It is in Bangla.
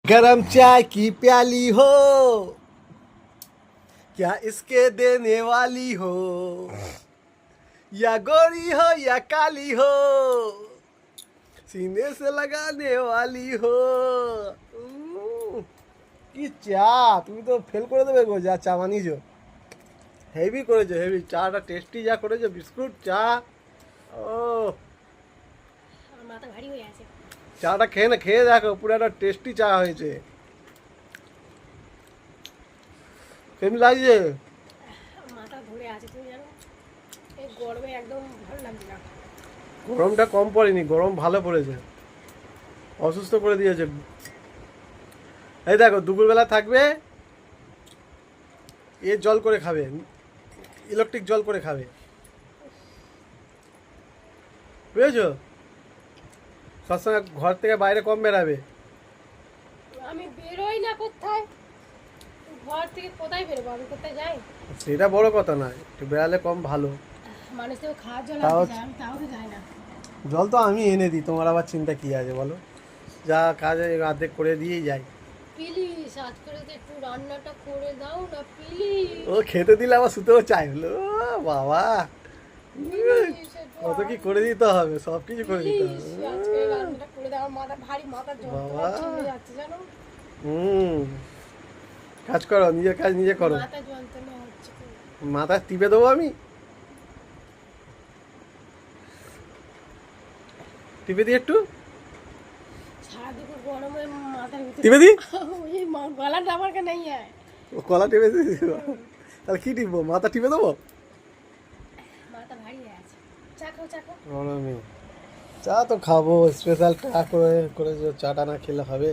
गरम चाय की प्याली हो, क्या इसके देने वाली हो, या गोरी हो या काली हो, सीने से लगाने वाली हो। কি চা, তুমি তো ফেল করে দেবে গো, যা চা বানিয়েছো হেভি করেছো, হেভি চাটা টেস্টি যা করেছো, বিস্কুট চা। ও মাথা ভারী হয়ে আছে। চাটা খেয়ে না, খেয়ে দেখো, পুরো একটা টেস্টি চা হয়েছে। কেমন লাগছে? মাথা ধরে আছে, তুমি জানো এই গরমে একদম ভালো লাগছে না। গরমটা কম পড়েনি, গরম ভালো পড়েছে, অসুস্থ করে দিয়েছে। এই দেখো দুপুরবেলা থাকবে, এ জল করে খাবে, ইলেকট্রিক জল করে খাবে, বুঝেছো? সবসময় ঘর থেকে বাইরে কম বেরাবে। আমি বেরোই না কোথায়, ঘর থেকে কোথায় বেরোবো, আমি কোথায় যাই? সেটা বড় কথা নয়, একটু বেড়ালে কম ভালো। মানুষ তো খাওয়ার জল তাও আনতে যায়, আমি তাও তো যাই না। জল তো আমি এনে দিই, তোমার আবার চিন্তা কি আছে বলো? যা কাজ অর্ধেক করে দিয়েই যাই। প্লিজ আজ করে তো একটু রান্নাটা করে দাও না প্লিজ। ও খেতে দিলে আবার শুতেও চাই, হলো বাবা, কত কি করে দিতে হবে, সব কিছু করে দিতে হবে। আজকে রান্নাটা করে দাও, আমার মাথা ভারী, মাথা বাবা। যন্ত্রণা হয়ে যাচ্ছে জানো। কাজ করো, নিজের কাজ নিজে করো। মাথা যন্ত্রণা হচ্ছে খুব। মাথা টিপে দেবো আমি, টিপে দিই একটু, সারাদিন গরমে মাথার ভিতরে টিপে দিই, ওই গলাটা আমার কে নেই है। ও কলা টিপে দিই। তাহলে কি টিপবো, মাথা টিপে দেবো? মাথা ভারী হয়ে আছে। চা খাও, চা খাও। গরমে চা তো খাবো, স্পেশাল চা করে করে, চাটা না খেলে হবে?